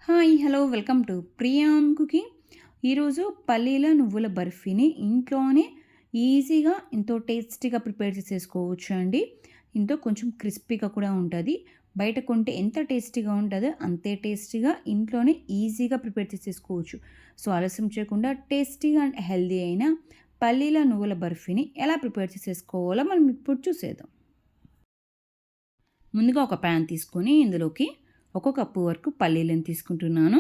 Hi hello welcome to Priyam cooking. ఈరోజు పల్లీల నువ్వుల బర్ఫీని ఇంట్లోనే ఈజీగా ఎంతో టేస్టీగా ప్రిపేర్ చేసేసుకోవచ్చు అండి. ఇంతో కొంచెం క్రిస్పీగా కూడా ఉంటుంది. బయట కొంటే ఎంత టేస్టీగా ఉంటుందో అంతే టేస్టీగా ఇంట్లోనే ఈజీగా ప్రిపేర్ చేసేసుకోవచ్చు. సో ఆలస్యం చేయకుండా టేస్టీగా అండ్ హెల్దీ అయిన పల్లీల నువ్వుల బర్ఫీని ఎలా ప్రిపేర్ చేసేసుకోవాలో మనం ఇప్పుడు చూసేద్దాం. ముందుగా ఒక ప్యాన్ తీసుకొని ఇందులోకి ఒక కప్పు వరకు పల్లీలను తీసుకుంటున్నాను.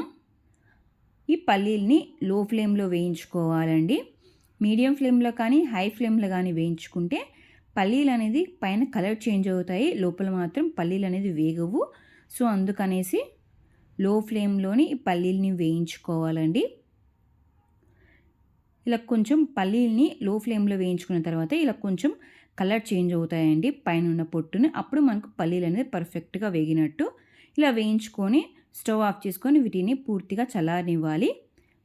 ఈ పల్లీల్ని లో ఫ్లేమ్లో వేయించుకోవాలండి. మీడియం ఫ్లేమ్లో కానీ హై ఫ్లేమ్లో కానీ వేయించుకుంటే పల్లీలు అనేది పైన కలర్ చేంజ్ అవుతాయి, లోపల మాత్రం పల్లీలు అనేది వేగవు. సో అందుకనేసి లో ఫ్లేమ్లోని ఈ పల్లీల్ని వేయించుకోవాలండి. ఇలా కొంచెం పల్లీల్ని లో ఫ్లేమ్లో వేయించుకున్న తర్వాత ఇలా కొంచెం కలర్ చేంజ్ అవుతాయండి పైన ఉన్న పొట్టుని. అప్పుడు మనకు పల్లీలు అనేది పర్ఫెక్ట్గా వేగినట్టు. ఇలా వేయించుకొని స్టవ్ ఆఫ్ చేసుకొని వీటిని పూర్తిగా చల్లారనివ్వాలి.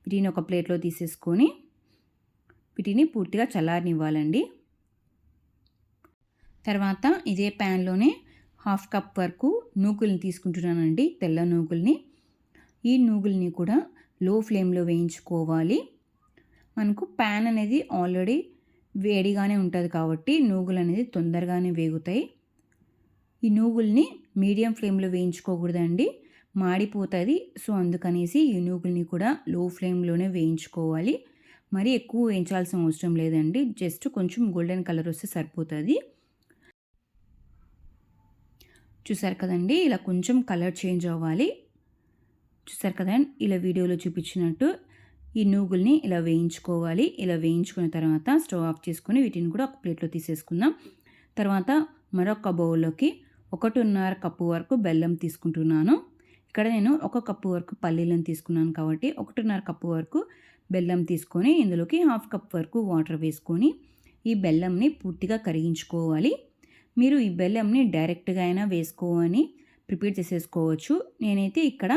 వీటిని ఒక ప్లేట్లో తీసేసుకొని వీటిని పూర్తిగా చల్లారనివ్వాలండి. తర్వాత ఇదే ప్యాన్లోనే హాఫ్ కప్ వరకు నూగుల్ని తీసుకుంటున్నానండి, తెల్ల నూగుల్ని. ఈ నూగుల్ని కూడా లో ఫ్లేమ్లో వేయించుకోవాలి. మనకు ప్యాన్ అనేది ఆల్రెడీ వేడిగానే ఉంటుంది కాబట్టి నూగులు అనేది తొందరగానే వేగుతాయి. ఈ నూగుల్ని మీడియం ఫ్లేమ్లో వేయించుకోకూడదండి, మాడిపోతుంది. సో అందుకనేసి ఈ నూగుల్ని కూడా లో ఫ్లేమ్లోనే వేయించుకోవాలి. మరీ ఎక్కువ వేయించాల్సిన అవసరం లేదండి, జస్ట్ కొంచెం గోల్డెన్ కలర్ వస్తే సరిపోతుంది. చూసారు కదండి, ఇలా కొంచెం కలర్ చేంజ్ అవ్వాలి. చూసారు కదండి, ఇలా వీడియోలో చూపించినట్టు ఈ నూగుల్ని ఇలా వేయించుకోవాలి. ఇలా వేయించుకున్న తర్వాత స్టవ్ ఆఫ్ చేసుకొని వీటిని కూడా ఒక ప్లేట్లో తీసేసుకుందాం. తర్వాత మరొక బౌల్లోకి 1.5 కప్పు వరకు బెల్లం తీసుకుంటున్నాను. ఇక్కడ నేను 1 కప్పు వరకు పల్లీలను తీసుకున్నాను కాబట్టి 1.5 కప్పు వరకు బెల్లం తీసుకొని ఇందులోకి హాఫ్ కప్ వరకు వాటర్ వేసుకొని ఈ బెల్లంని పూర్తిగా కరిగించుకోవాలి. మీరు ఈ బెల్లంని డైరెక్ట్గా అయినా వేసుకోవని ప్రిపేర్ చేసేసుకోవచ్చు. నేనైతే ఇక్కడ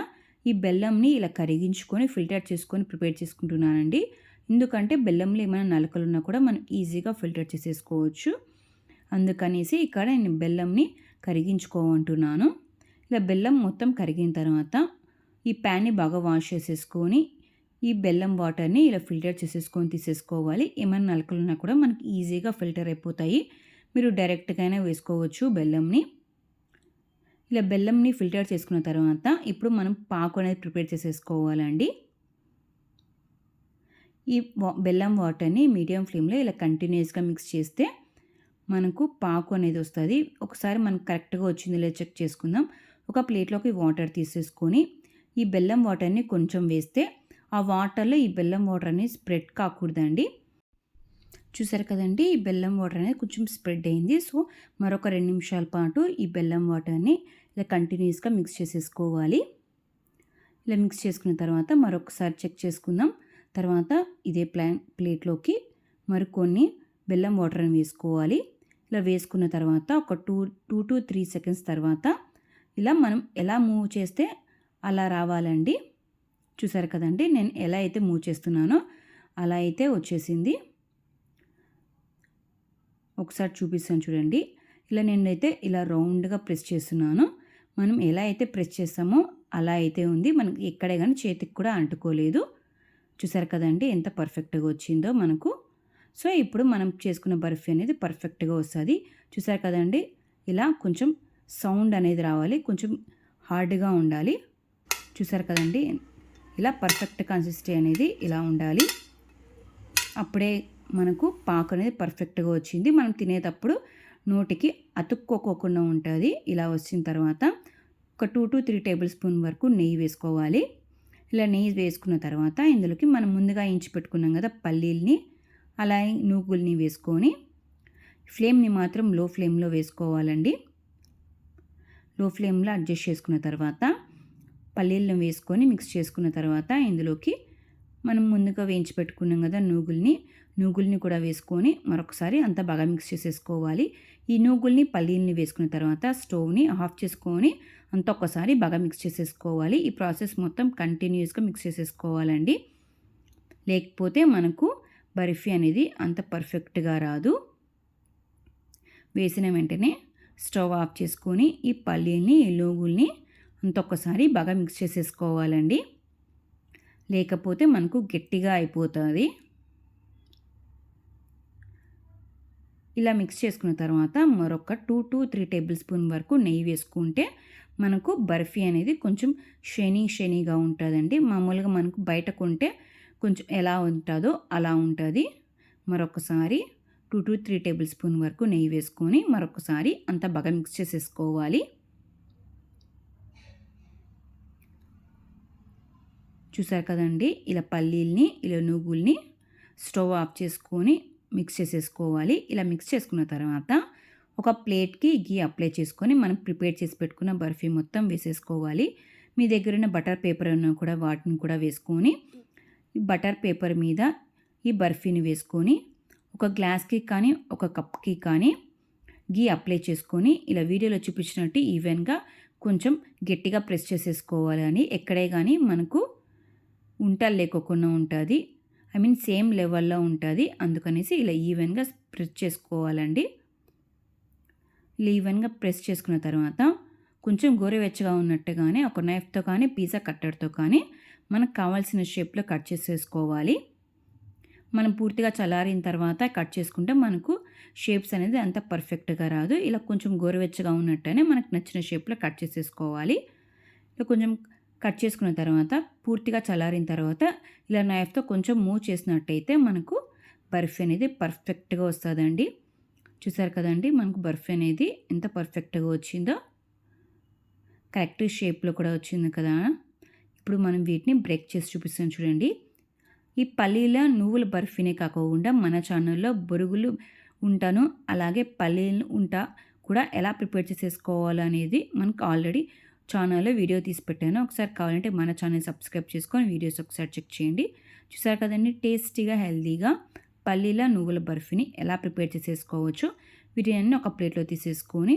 ఈ బెల్లంని ఇలా కరిగించుకొని ఫిల్టర్ చేసుకొని ప్రిపేర్ చేసుకుంటున్నానండి. ఎందుకంటే బెల్లంలో ఏమైనా నలకలు ఉన్నా కూడా మనం ఈజీగా ఫిల్టర్ చేసేసుకోవచ్చు. అందుకనేసి ఇక్కడ నేను బెల్లంని కరిగించుకోమంటున్నాను. ఇలా బెల్లం మొత్తం కరిగిన తర్వాత ఈ ప్యాన్ని బాగా వాష్ చేసేసుకొని ఈ బెల్లం వాటర్ని ఇలా ఫిల్టర్ చేసేసుకొని తీసేసుకోవాలి. ఏమైనా నలకలు ఉన్నా కూడా మనకి ఈజీగా ఫిల్టర్ అయిపోతాయి. మీరు డైరెక్ట్గా అయినా వేసుకోవచ్చు బెల్లంని. ఇలా బెల్లంని ఫిల్టర్ చేసుకున్న తర్వాత ఇప్పుడు మనం పాకు అనేది ప్రిపేర్ చేసేసుకోవాలండి. ఈ బెల్లం వాటర్ని మీడియం ఫ్లేమ్లో ఇలా కంటిన్యూస్గా మిక్స్ చేస్తే మనకు పాకు అనేది వస్తుంది. ఒకసారి మనకు కరెక్ట్గా వచ్చింది లేదా చెక్ చేసుకుందాం. ఒక ప్లేట్లోకి వాటర్ తీసేసుకొని ఈ బెల్లం వాటర్ని కొంచెం వేస్తే ఆ వాటర్లో ఈ బెల్లం వాటర్ అనేది స్ప్రెడ్ కాకూడదండి. చూసారు కదండి, ఈ బెల్లం వాటర్ అనేది కొంచెం స్ప్రెడ్ అయింది. సో మరొక 2 నిమిషాల పాటు ఈ బెల్లం వాటర్ని ఇలా కంటిన్యూస్గా మిక్స్ చేసేసుకోవాలి. ఇలా మిక్స్ చేసుకున్న తర్వాత మరొకసారి చెక్ చేసుకుందాం. తర్వాత ఇదే ప్లేట్లోకి మరికొన్ని బెల్లం వాటర్ని వేసుకోవాలి. ఇలా వేసుకున్న తర్వాత ఒక 2 to 3 సెకండ్స్ తర్వాత ఇలా మనం ఎలా మూవ్ చేస్తే అలా రావాలండి. చూసారు కదండి, నేను ఎలా అయితే మూవ్ చేస్తున్నానో అలా అయితే వచ్చేసింది. ఒకసారి చూపిస్తాను చూడండి. ఇలా నేనైతే ఇలా రౌండ్గా ప్రెస్ చేస్తున్నాను. మనం ఎలా అయితే ప్రెస్ చేస్తామో అలా అయితే ఉంది. మనకి ఎక్కడే కానీ చేతికి కూడా అంటుకోలేదు. చూసారు కదండి ఎంత పర్ఫెక్ట్గా వచ్చిందో మనకు. సో ఇప్పుడు మనం చేసుకున్న బర్ఫీ అనేది పర్ఫెక్ట్గా వస్తుంది. చూసారు కదండి, ఇలా కొంచెం సౌండ్ అనేది రావాలి, కొంచెం హార్డ్గా ఉండాలి. చూసారు కదండి, ఇలా పర్ఫెక్ట్ కన్సిస్టెన్సీ అనేది ఇలా ఉండాలి. అప్పుడే మనకు పాకు అనేది పర్ఫెక్ట్గా వచ్చింది. మనం తినేటప్పుడు నోటికి అతుక్కోకుండా ఉంటుంది. ఇలా వచ్చిన తర్వాత ఒక 2 to 3 టేబుల్ స్పూన్ వరకు నెయ్యి వేసుకోవాలి. ఇలా నెయ్యి వేసుకున్న తర్వాత ఇందులోకి మనం ముందుగా ఇంచి పెట్టుకున్నాం కదా పల్లీల్ని, అలాగే నూగుల్ని వేసుకొని ఫ్లేమ్ని మాత్రం లో ఫ్లేమ్లో వేసుకోవాలండి. లో ఫ్లేమ్లో అడ్జస్ట్ చేసుకున్న తర్వాత పల్లీలను వేసుకొని మిక్స్ చేసుకున్న తర్వాత ఇందులోకి మనం ముందుగా వేయించి పెట్టుకున్నాం కదా నూగుల్ని కూడా వేసుకొని మరొకసారి అంతా బాగా మిక్స్ చేసేసుకోవాలి. ఈ నూగుల్ని పల్లీల్ని వేసుకున్న తర్వాత స్టవ్ని ఆఫ్ చేసుకొని అంతా ఒక్కసారి బాగా మిక్స్ చేసేసుకోవాలి. ఈ ప్రాసెస్ మొత్తం కంటిన్యూస్గా మిక్స్ చేసేసుకోవాలండి, లేకపోతే మనకు బర్ఫీ అనేది అంత పర్ఫెక్ట్గా రాదు. వేసిన వెంటనే స్టవ్ ఆఫ్ చేసుకొని ఈ పల్లీల్ని ఈ నూగుల్ని అంత ఒక్కసారి బాగా మిక్స్ చేసేసుకోవాలండి. లేకపోతే మనకు గట్టిగా అయిపోతుంది. ఇలా మిక్స్ చేసుకున్న తర్వాత మరొక 2-3 టేబుల్ స్పూన్ వరకు నెయ్యి వేసుకుంటే మనకు బర్ఫీ అనేది కొంచెం షైనీగా ఉంటుందండి. మామూలుగా మనకు బయట కొంటే కొంచెం ఎలా ఉంటుందో అలా ఉంటుంది. మరొకసారి 2-3 టేబుల్ స్పూన్ వరకు నెయ్యి వేసుకొని మరొకసారి అంతా బాగా మిక్స్ చేసేసుకోవాలి. చూసారు కదండి, ఇలా పల్లీల్ని ఇలా నువ్వుల్ని స్టవ్ ఆఫ్ చేసుకొని మిక్స్ చేసేసుకోవాలి. ఇలా మిక్స్ చేసుకున్న తర్వాత ఒక ప్లేట్కి గీ అప్లై చేసుకొని మనం ప్రిపేర్ చేసి పెట్టుకున్న బర్ఫీ మొత్తం వేసేసుకోవాలి. మీ దగ్గర ఉన్న బటర్ పేపర్ ఉన్నా కూడా వాటిని కూడా వేసుకొని ఈ బటర్ పేపర్ మీద ఈ బర్ఫీని వేసుకొని ఒక గ్లాస్కి కానీ ఒక కప్కి కానీ గీ అప్లై చేసుకొని ఇలా వీడియోలో చూపించినట్టు ఈవెన్గా కొంచెం గట్టిగా ప్రెస్ చేసేసుకోవాలని, ఎక్కడే కానీ మనకు ఉంటలు లేకోకుండా ఉంటుంది. సేమ్ లెవెల్లో ఉంటుంది. అందుకనేసి ఇలా ఈవెన్గా ప్రెస్ చేసుకోవాలండి. ఇలా ఈవెన్గా ప్రెస్ చేసుకున్న తర్వాత కొంచెం గోరువెచ్చగా ఉన్నట్టుగానే ఒక నైఫ్తో కానీ పిజ్జా కట్టర్తో కానీ మనకు కావాల్సిన షేప్లో కట్ చేసేసుకోవాలి. మనం పూర్తిగా చల్లారిన తర్వాత కట్ చేసుకుంటే మనకు షేప్స్ అనేది అంత పర్ఫెక్ట్గా రాదు. ఇలా కొంచెం గోరువెచ్చగా ఉన్నట్టనే మనకు నచ్చిన షేప్లో కట్ చేసేసుకోవాలి. ఇలా కొంచెం కట్ చేసుకున్న తర్వాత పూర్తిగా చల్లారిన తర్వాత ఇలా నైఫ్తో కొంచెం మూవ్ చేసినట్టయితే మనకు బర్ఫీ అనేది పర్ఫెక్ట్గా వస్తుందండి. చూసారు కదండి, మనకు బర్ఫీ అనేది ఎంత పర్ఫెక్ట్గా వచ్చిందో, కరెక్ట్ షేప్లో కూడా వచ్చింది కదా. ఇప్పుడు మనం వీటిని బ్రేక్ చేసి చూపిస్తాం చూడండి. ఈ పల్లీల నువ్వుల బర్ఫీనే కాకుండా మన ఛానల్లో బొరుగులు ఉంటాను అలాగే పల్లీల ఉంట కూడా ఎలా ప్రిపేర్ చేసేసుకోవాలనేది మనకు ఆల్రెడీ ఛానల్లో వీడియో తీసి పెట్టాను. ఒకసారి కావాలంటే మన ఛానల్ సబ్స్క్రైబ్ చేసుకొని వీడియోస్ ఒకసారి చెక్ చేయండి. చూసారు కదండి, టేస్టీగా హెల్తీగా పల్లీల నువ్వుల బర్ఫీని ఎలా ప్రిపేర్ చేసేసుకోవచ్చు. వీటిని ఒక ప్లేట్లో తీసేసుకొని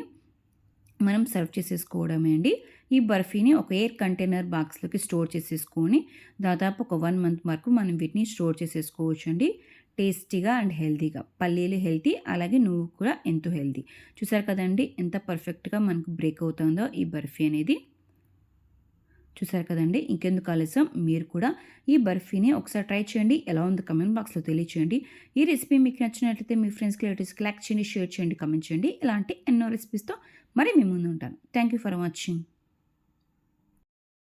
మనం సర్వ్ చేసేసుకోవడమే అండి. ఈ బర్ఫీని ఒక ఎయిర్ కంటైనర్ బాక్స్లోకి స్టోర్ చేసేసుకొని దాదాపు ఒక 1 మంత్ వరకు మనం వీటిని స్టోర్ చేసేసుకోవచ్చు అండి. టేస్టీగా అండ్ హెల్తీగా, పల్లీలు హెల్తీ అలాగే నువ్వు కూడా ఎంతో హెల్తీ. చూసారు కదండి ఎంత పర్ఫెక్ట్గా మనకు బ్రేక్ అవుతుందో ఈ బర్ఫీ అనేది. చూసారు కదండి, ఇంకెందుకు ఆలస్యం, మీరు కూడా ఈ బర్ఫీని ఒకసారి ట్రై చేయండి. ఎలా ఉందో కమెంట్ బాక్స్లో తెలియచేయండి. ఈ రెసిపీ మీకు నచ్చినట్లయితే మీ ఫ్రెండ్స్కి రిలేటివ్స్కి లైక్ చేయండి, షేర్ చేయండి, కమెంట్ చేయండి. ఇలాంటి ఎన్నో రెసిపీస్తో మరి మీ ముందు ఉంటాను. Thank you for watching.